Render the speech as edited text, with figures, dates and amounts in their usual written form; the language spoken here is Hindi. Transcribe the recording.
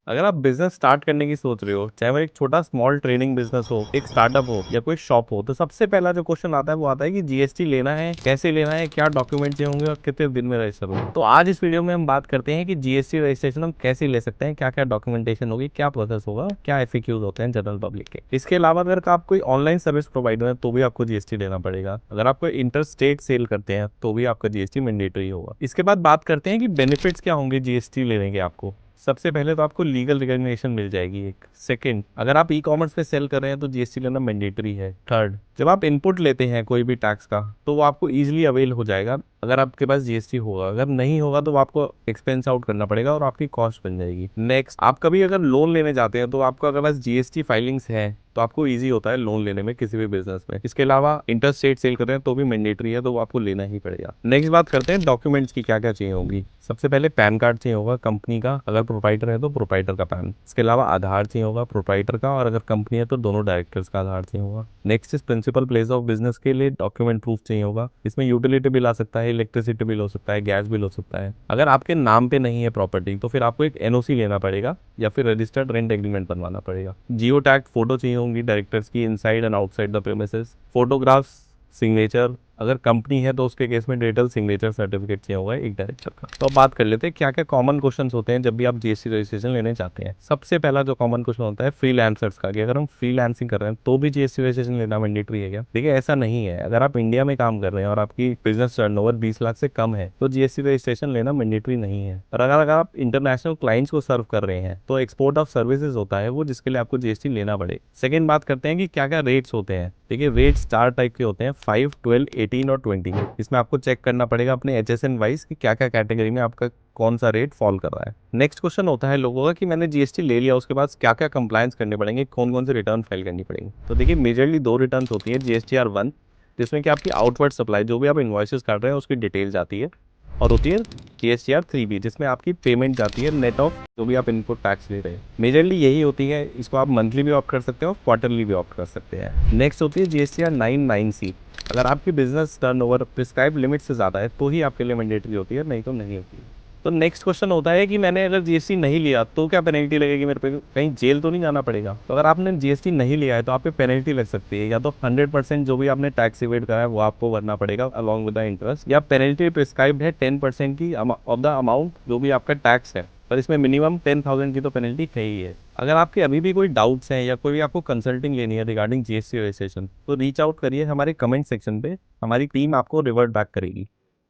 अगर आप बिजनेस स्टार्ट करने की सोच रहे हो, चाहे वो एक छोटा स्मॉल ट्रेनिंग बिजनेस हो, एक स्टार्टअप हो या कोई शॉप हो, तो सबसे पहला जो क्वेश्चन आता है वो आता है कि जीएसटी लेना है, कैसे लेना है, क्या डॉक्यूमेंट चाहिए होंगे और कितने दिन में रजिस्टर होगा। तो आज इस वीडियो में हम बात करते हैं कि जीएसटी रजिस्ट्रेशन हम कैसे ले सकते हैं, क्या क्या डॉक्यूमेंटेशन होगी, क्या प्रोसेस होगा, क्या एफएक्यूज होते हैं जनरल पब्लिक के। इसके अलावा अगर आप कोई ऑनलाइन सर्विस प्रोवाइडर है तो भी आपको जीएसटी देना पड़ेगा। अगर आप कोई इंटर स्टेट सेल करते हैं तो भी आपका जीएसटी मैंडेटरी होगा। इसके बाद बात करते हैं कि बेनिफिट्स क्या होंगे जीएसटी लेने के आपको। सबसे पहले तो आपको लीगल रिकॉग्निशन मिल जाएगी एक। सेकंड, अगर आप ई कॉमर्स पे सेल कर रहे हैं तो जीएसटी लेना मैंडेटरी है। थर्ड, जब आप इनपुट लेते हैं कोई भी टैक्स का तो वो आपको इजीली अवेल हो जाएगा अगर आपके पास जीएसटी होगा। अगर नहीं होगा तो आपको एक्सपेंस आउट करना पड़ेगा और आपकी कॉस्ट बन जाएगी। नेक्स्ट, आप कभी अगर लोन लेने जाते हैं तो आपको अगर पास जीएसटी फाइलिंग्स है तो आपको इजी होता है लोन लेने में किसी भी बिजनेस में। इसके अलावा इंटर स्टेट सेल कर रहे हैं तो भी मैंडेटरी है, तो वो आपको लेना ही पड़ेगा। नेक्स्ट बात करते हैं डॉक्यूमेंट्स की क्या क्या चाहिए होगी। सबसे पहले पैन कार्ड चाहिए होगा कंपनी का, अगर प्रोप्राइटर है तो प्रोप्राइटर का पैन। इसके अलावा आधार चाहिए होगा प्रोप्राइटर का, और अगर कंपनी है तो दोनों डायरेक्टर्स का आधार चाहिए होगा। Next is principal place of business के लिए डॉक्यूमेंट प्रूफ चाहिए होगा। इसमें यूटिलिटी बिल आ सकता है, इलेक्ट्रिसिटी बिल हो सकता है, गैस बिल हो सकता है। अगर आपके नाम पे नहीं है प्रॉपर्टी तो फिर आपको एक एनओसी लेना पड़ेगा या फिर रजिस्टर्ड रेंट एग्रीमेंट बनवाना पड़ेगा। जियो टैग फोटो चाहिए होंगी डायरेक्टर्स की inside and outside the premises. Photographs, signature, अगर कंपनी है तो उसके केस में डिजिटल सिग्नेचर सर्टिफिकेट चाहिए होगा एक डायरेक्टर का। तो अब बात कर लेते हैं क्या क्या कॉमन क्वेश्चंस होते हैं जब भी आप जीएसटी रजिस्ट्रेशन लेने चाहते हैं। सबसे पहला जो कॉमन क्वेश्चन होता है फ्रीलांसर्स का, कि अगर हम फ्रीलांसिंग कर रहे हैं तो भी जीएसटी रजिस्ट्रेशन लेना मैंडेटरी है क्या? देखिए ऐसा नहीं है। अगर आप इंडिया में काम कर रहे हैं और आपकी बिजनेस टर्नओवर 20 लाख से कम है तो जीएसटी रजिस्ट्रेशन लेना मैंडेटरी नहीं है। और अगर आप इंटरनेशनल क्लाइंट्स को सर्व कर रहे हैं तो एक्सपोर्ट ऑफ सर्विसेज होता है वो, जिसके लिए आपको जीएसटी लेना पड़े। सेकेंड बात करते हैं कि क्या क्या रेट्स होते हैं। देखिए रेट्स चार टाइप के होते हैं, 5, 12, 18 और 20। इसमें आपको चेक करना पड़ेगा अपने HSN वाइज कि क्या क्या कैटेगरी में आपका कौन सा रेट फॉल कर रहा है। नेक्स्ट क्वेश्चन होता है लोगों का कि मैंने जीएसटी ले लिया, उसके बाद क्या क्या कंप्लायंस करने पड़ेंगे, कौन कौन से रिटर्न फाइल करनी पड़ेंगी। तो देखिए मेजरली दो रिटर्न होती है। GSTR 1 जिसमें कि आपकी आउटवर्ड सप्लाई जो भी आप इन्वॉइसेस काट रहे हैं उसकी डिटेल जाती है, और होती है GSTR 3B जिसमें आपकी पेमेंट जाती है नेट ऑफ जो भी आप इनपुट टैक्स ले रहे हैं। मेजरली यही होती है। इसको आप मंथली भी ऑप्ट कर सकते हो, क्वार्टरली भी ऑप्ट कर सकते हैं। नेक्स्ट होती है GSTR 9(9)C। अगर आपकी बिजनेस टर्नओवर प्रिस्क्राइब लिमिट से ज़्यादा है तो ही आपके लिए मैंडेटरी होती है, नहीं तो नहीं होती है। तो नेक्स्ट क्वेश्चन होता है कि मैंने अगर जीएसटी नहीं लिया तो क्या पेनल्टी लगेगी मेरे पे, कहीं जेल तो नहीं जाना पड़ेगा? तो अगर आपने जीएसटी नहीं लिया है तो आप पे पेनल्टी लग सकती है। या तो 100% जो भी आपने टैक्स इवेड करा है वो आपको भरना पड़ेगा अलॉन्ग विद द इंटरेस्ट, या पेनल्टी प्रिस्क्राइब्ड है 10% की ऑफ द अमाउंट जो भी आपका टैक्स है, पर इसमें मिनिमम 10,000 की तो पेनल्टी है ही है। अगर आपके अभी भी कोई डाउट्स हैं या कोई भी आपको कंसल्टिंग लेनी है रिगार्डिंग जीएसटी रजिस्ट्रेशन तो रीच आउट करिए हमारे कमेंट सेक्शन पे, हमारी टीम आपको रिवर्ट बैक करेगी।